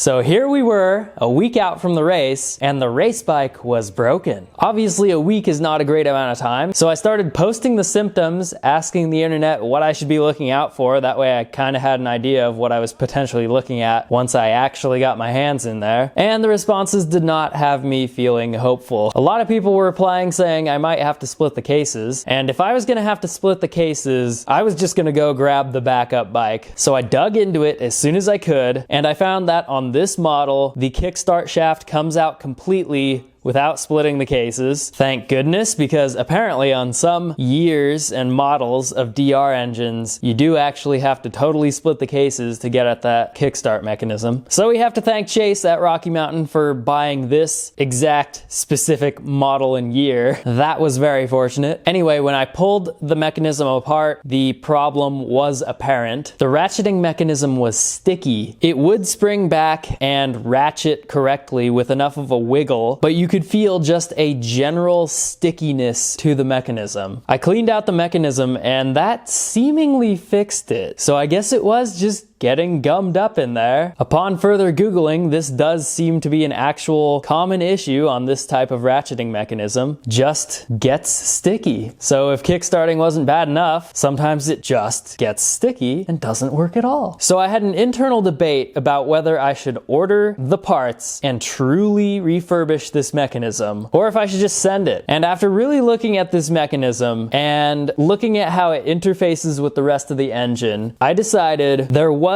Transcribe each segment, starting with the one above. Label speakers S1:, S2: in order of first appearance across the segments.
S1: So here we were, a week out from the race, and the race bike was broken. Obviously, a week is not a great amount of time, so I started posting the symptoms, asking the internet what I should be looking out for. That way I kind of had an idea of what I was potentially looking at once I actually got my hands in there. And the responses did not have me feeling hopeful. A lot of people were replying saying I might have to split the cases, and if I was gonna have to split the cases, I was just gonna go grab the backup bike. So I dug into it as soon as I could, and I found that on this model, the kickstart shaft comes out completely without splitting the cases. Thank goodness, because apparently on some years and models of DR engines, you do actually have to totally split the cases to get at that kickstart mechanism. So we have to thank Chase at Rocky Mountain for buying this exact specific model and year. That was very fortunate. Anyway, when I pulled the mechanism apart, the problem was apparent. The ratcheting mechanism was sticky. It would spring back and ratchet correctly with enough of a wiggle, but you could feel just a general stickiness to the mechanism. I cleaned out the mechanism and that seemingly fixed it. So I guess it was just getting gummed up in there. Upon further Googling, this does seem to be an actual common issue on this type of ratcheting mechanism. Just gets sticky. So if kickstarting wasn't bad enough, sometimes it just gets sticky and doesn't work at all. So I had an internal debate about whether I should order the parts and truly refurbish this mechanism, or if I should just send it. And after really looking at this mechanism and looking at how it interfaces with the rest of the engine, I decided there was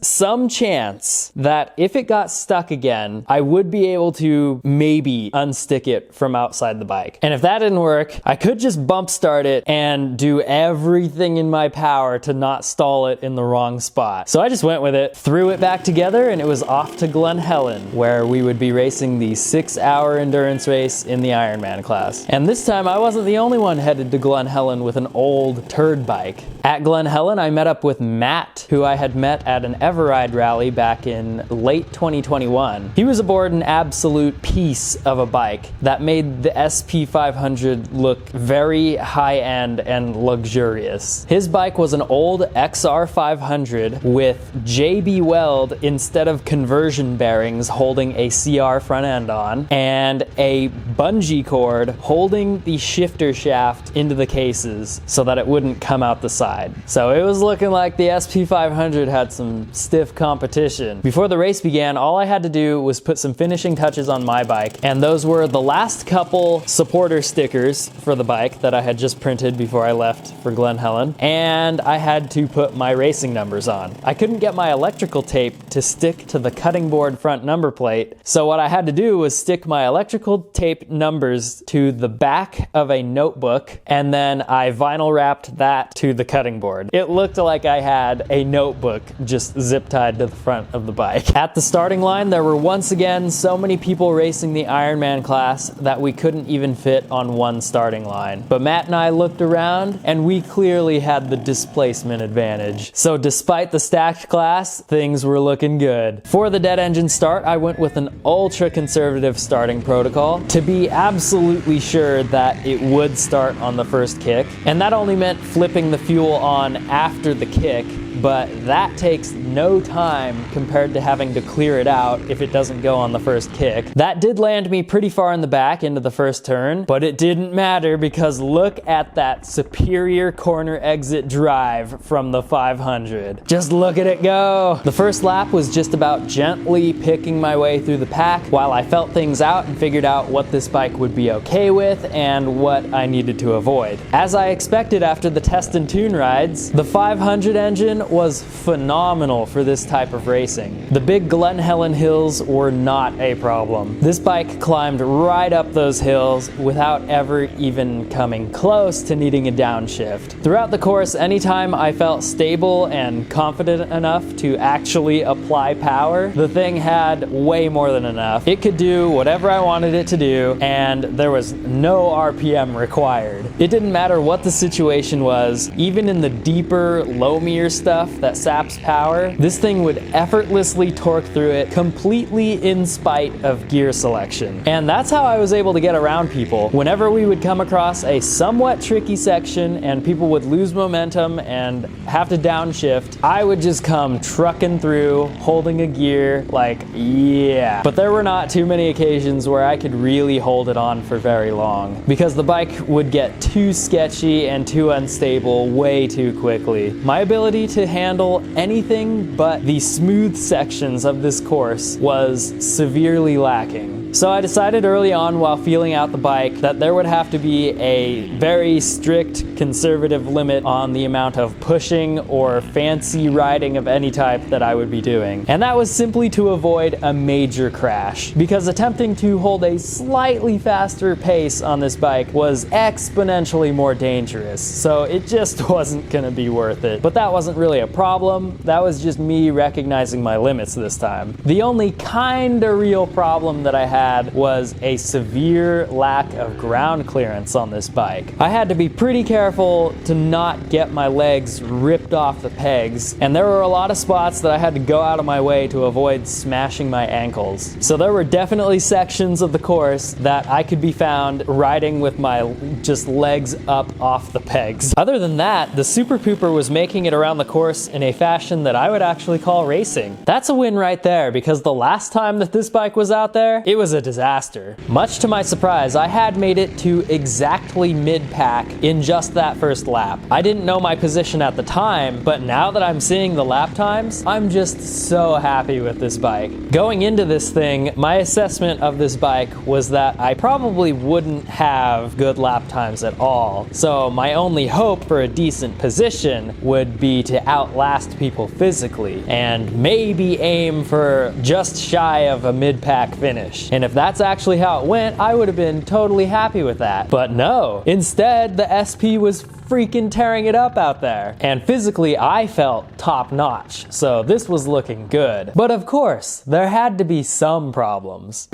S1: some chance that if it got stuck again, I would be able to maybe unstick it from outside the bike. And if that didn't work, I could just bump start it and do everything in my power to not stall it in the wrong spot. So I just went with it, threw it back together, and it was off to Glen Helen, where we would be racing the 6-hour endurance race in the Ironman class. And this time I wasn't the only one headed to Glen Helen with an old turd bike. At Glen Helen, I met up with Matt, who I had met at an Everride rally back in late 2021. He was aboard an absolute piece of a bike that made the SP500 look very high-end and luxurious. His bike was an old XR500 with JB Weld instead of conversion bearings holding a CR front end on, and a bungee cord holding the shifter shaft into the cases so that it wouldn't come out the side. So it was looking like the SP500 had some stiff competition. Before the race began, all I had to do was put some finishing touches on my bike, and those were the last couple supporter stickers for the bike that I had just printed before I left for Glen Helen, and I had to put my racing numbers on. I couldn't get my electrical tape to stick to the cutting board front number plate, so what I had to do was stick my electrical tape numbers to the back of a notebook, and then I vinyl wrapped that to the cutting board. It looked like I had a notebook just zip tied to the front of the bike. At the starting line, there were once again so many people racing the Ironman class that we couldn't even fit on one starting line. But Matt and I looked around and we clearly had the displacement advantage. So despite the stacked class, things were looking good. For the dead engine start, I went with an ultra conservative starting protocol to be absolutely sure that it would start on the first kick. And that only meant flipping the fuel on after the kick, but that takes no time compared to having to clear it out if it doesn't go on the first kick. That did land me pretty far in the back into the first turn, but it didn't matter because look at that superior corner exit drive from the 500. Just look at it go. The first lap was just about gently picking my way through the pack while I felt things out and figured out what this bike would be okay with and what I needed to avoid. As I expected after the test and tune rides, the 500 engine was phenomenal for this type of racing. The big Glen Helen hills were not a problem. This bike climbed right up those hills without ever even coming close to needing a downshift. Throughout the course, anytime I felt stable and confident enough to actually apply power, the thing had way more than enough. It could do whatever I wanted it to do, and there was no RPM required. It didn't matter what the situation was, even in the deeper, loamier stuff, stuff that saps power, this thing would effortlessly torque through it completely in spite of gear selection. And that's how I was able to get around people. Whenever we would come across a somewhat tricky section and people would lose momentum and have to downshift, I would just come trucking through, holding a gear, like, yeah. But there were not too many occasions where I could really hold it on for very long, because the bike would get too sketchy and too unstable way too quickly. My ability to handle anything but the smooth sections of this course was severely lacking. So I decided early on while feeling out the bike that there would have to be a very strict conservative limit on the amount of pushing or fancy riding of any type that I would be doing. And that was simply to avoid a major crash, because attempting to hold a slightly faster pace on this bike was exponentially more dangerous. So it just wasn't gonna be worth it. But that wasn't really a problem. That was just me recognizing my limits this time. The only kinda real problem that I had was a severe lack of ground clearance on this bike. I had to be pretty careful to not get my legs ripped off the pegs, and there were a lot of spots that I had to go out of my way to avoid smashing my ankles. So there were definitely sections of the course that I could be found riding with my just legs up off the pegs. Other than that, the Super Pooper was making it around the course in a fashion that I would actually call racing. That's a win right there, because the last time that this bike was out there, it was a disaster. Much to my surprise, I had made it to exactly mid-pack in just that first lap. I didn't know my position at the time, but now that I'm seeing the lap times, I'm just so happy with this bike. Going into this thing, my assessment of this bike was that I probably wouldn't have good lap times at all. So my only hope for a decent position would be to outlast people physically and maybe aim for just shy of a mid-pack finish. And if that's actually how it went, I would have been totally happy with that. But no, instead the SP was freaking tearing it up out there. And physically, I felt top notch. So this was looking good. But of course, there had to be some problems.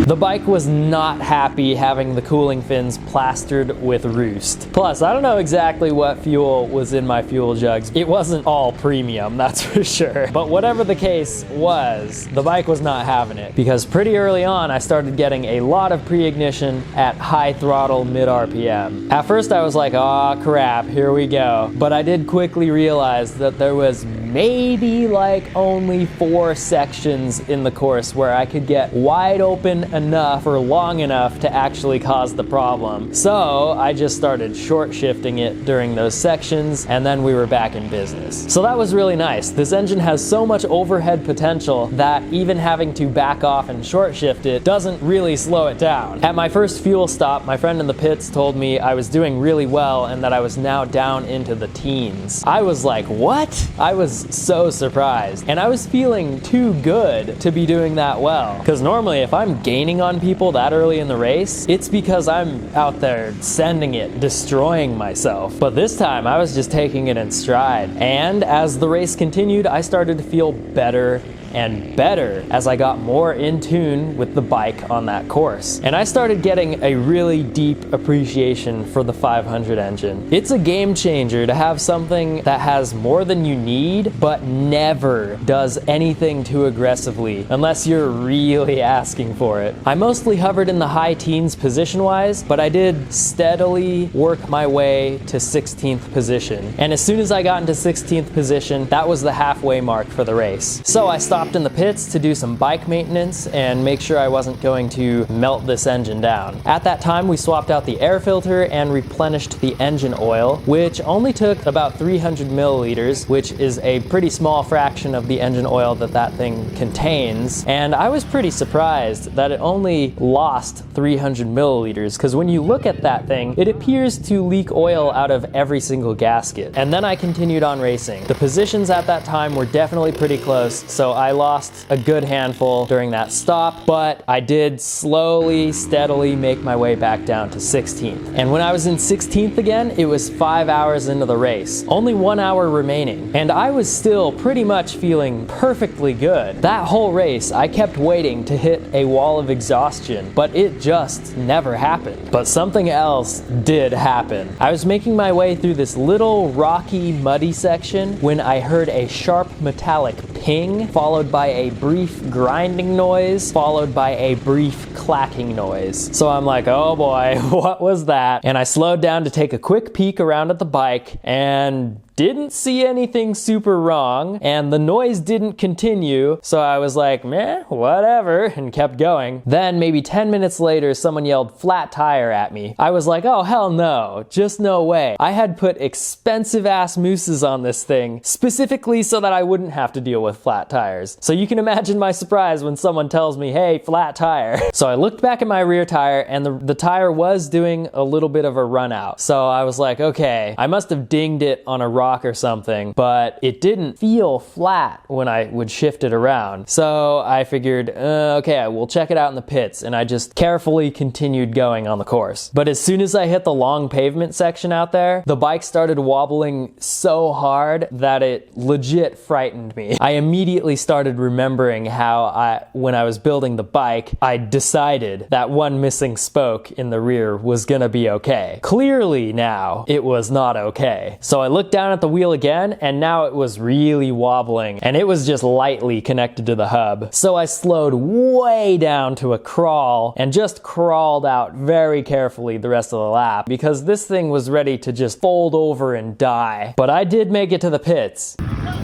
S1: The bike was not happy having the cooling fins plastered with roost. Plus, I don't know exactly what fuel was in my fuel jugs. It wasn't all premium, that's for sure. But whatever the case was, the bike was not having it, because pretty early on, I started getting a lot of pre-ignition at high throttle mid RPM. At first, I was like, aw, crap, here we go. But I did quickly realize that there was maybe like only 4 sections in the course where I could get wide open enough for long enough to actually cause the problem. So I just started short shifting it during those sections, and then we were back in business. So that was really nice. This engine has so much overhead potential that even having to back off and short shift it doesn't really slow it down. At my first fuel stop, my friend in the pits told me I was doing really well and that I was now down into the teens. I was like, what? I was so surprised, and I was feeling too good to be doing that well, because normally if I'm gaining on people that early in the race, it's because I'm out there sending it, destroying myself. But this time I was just taking it in stride, and as the race continued, I started to feel better and better as I got more in tune with the bike on that course. And I started getting a really deep appreciation for the 500 engine. It's a game changer to have something that has more than you need, but never does anything too aggressively, unless you're really asking for it. I mostly hovered in the high teens position-wise, but I did steadily work my way to 16th position. And as soon as I got into 16th position, that was the halfway mark for the race. So I stopped in the pits to do some bike maintenance and make sure I wasn't going to melt this engine down. At that time, we swapped out the air filter and replenished the engine oil, which only took about 300 milliliters, which is a pretty small fraction of the engine oil that thing contains. And I was pretty surprised that it only lost 300 milliliters, because when you look at that thing, it appears to leak oil out of every single gasket. And then I continued on racing. The positions at that time were definitely pretty close, so I I lost a good handful during that stop, but I did slowly, steadily make my way back down to 16th. And when I was in 16th again, it was 5 hours into the race, only 1 hour remaining, and I was still pretty much feeling perfectly good. That whole race, I kept waiting to hit a wall of exhaustion, but it just never happened. But something else did happen. I was making my way through this little rocky, muddy section when I heard a sharp metallic ping, followed by a brief grinding noise, followed by a brief clacking noise. So I'm like, oh boy, what was that? And I slowed down to take a quick peek around at the bike and didn't see anything super wrong, and the noise didn't continue, so I was like, meh, whatever, and kept going. Then maybe 10 minutes later, someone yelled flat tire at me. I was like, oh hell no, just no way. I had put expensive ass mousses on this thing, specifically so that I wouldn't have to deal with flat tires. So you can imagine my surprise when someone tells me, hey, flat tire. So I looked back at my rear tire, and the tire was doing a little bit of a run out. So I was like, okay, I must have dinged it on a rock or something, but it didn't feel flat when I would shift it around. So I figured, okay, we'll check it out in the pits, and I just carefully continued going on the course. But as soon as I hit the long pavement section out there, the bike started wobbling so hard that it legit frightened me. I immediately started remembering how when I was building the bike, I decided that one missing spoke in the rear was gonna be okay. Clearly now, it was not okay. So I looked down at the wheel again, and now it was really wobbling, and it was just lightly connected to the hub. So I slowed way down to a crawl and just crawled out very carefully the rest of the lap, because this thing was ready to just fold over and die. But I did make it to the pits.
S2: Look at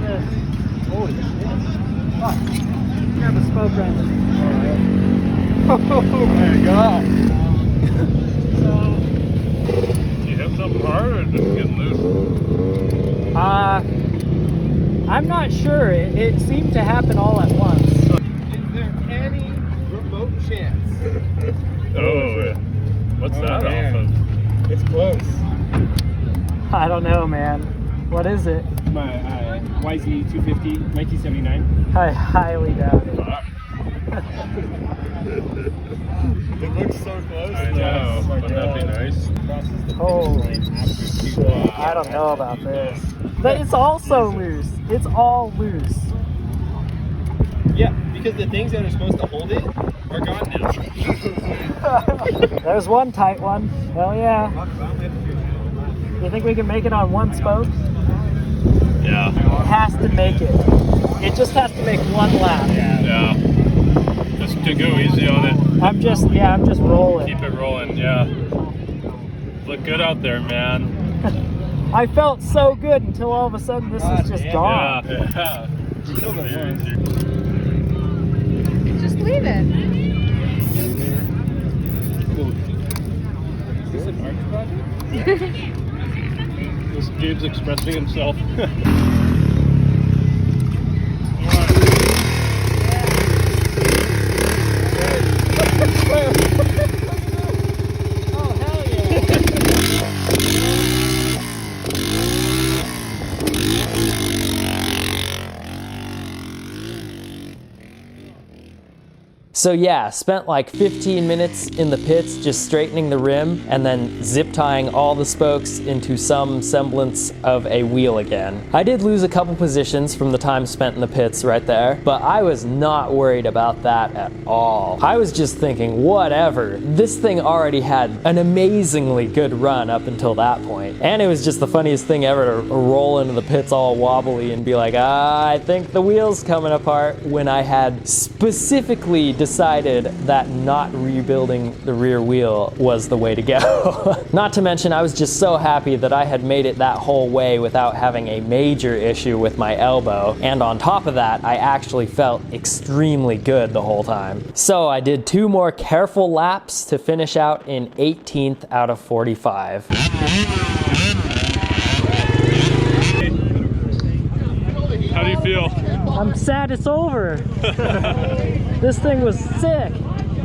S2: this. Holy shit. Fuck. Grab a spoke right there. Oh my god.
S3: You hit something hard or just getting loose?
S2: I'm not sure. It seemed to happen all at once.
S4: Is there any remote chance?
S3: Oh, what's that
S4: man.
S3: off of?
S4: It's close.
S2: I don't know, man. What is it?
S4: My YZ 250 1979.
S2: I highly doubt it.
S3: It looks so close. I
S4: though.
S3: know.
S4: Oh my
S3: Wouldn't that be
S4: God.
S3: nice?
S2: Holy. I don't know about this. But it's also loose. It's all loose.
S4: Yeah, because the things that are supposed to hold it are gone now.
S2: There's one tight one. Hell yeah. You think we can make it on one spoke?
S3: Yeah.
S2: It has to make it. It just has to make one lap.
S3: Yeah. Just to go easy on it.
S2: I'm just rolling.
S3: Keep it rolling, yeah. Look good out there, man.
S2: I felt so good until all of a sudden this is just gone.
S3: Yeah.
S5: Just leave it.
S4: Is this an art project?
S3: This dude's expressing himself.
S2: Oh, hell yeah.
S1: So yeah, spent like 15 minutes in the pits just straightening the rim and then zip tying all the spokes into some semblance of a wheel again. I did lose a couple positions from the time spent in the pits right there, but I was not worried about that at all. I was just thinking, whatever. This thing already had an amazingly good run up until that point. And it was just the funniest thing ever to roll into the pits all wobbly and be like, I think the wheel's coming apart, when I had specifically decided that not rebuilding the rear wheel was the way to go. Not to mention, I was just so happy that I had made it that whole way without having a major issue with my elbow, and on top of that, I actually felt extremely good the whole time. So I did 2 more careful laps to finish out in 18th out of 45.
S3: How do you feel?
S2: I'm sad it's over. This thing was sick.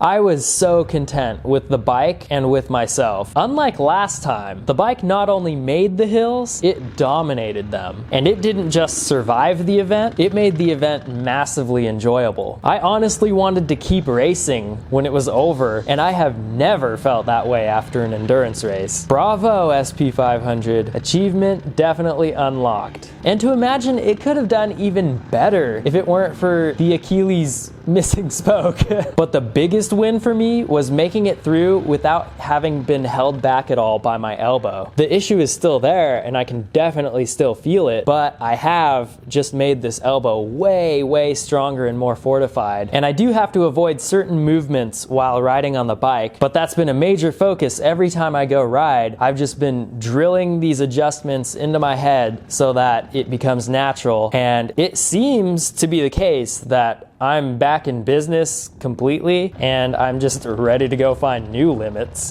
S1: I was so content with the bike and with myself. Unlike last time, the bike not only made the hills, it dominated them. And it didn't just survive the event, it made the event massively enjoyable. I honestly wanted to keep racing when it was over, and I have never felt that way after an endurance race. Bravo, SP500. Achievement definitely unlocked. And to imagine it could have done even better if it weren't for the Achilles missing spoke. But the biggest win for me was making it through without having been held back at all by my elbow. The issue is still there and I can definitely still feel it, but I have just made this elbow way, way stronger and more fortified. And I do have to avoid certain movements while riding on the bike, but that's been a major focus every time I go ride. I've just been drilling these adjustments into my head so that it becomes natural, and it seems to be the case that I'm back in business completely and I'm just ready to go find new limits.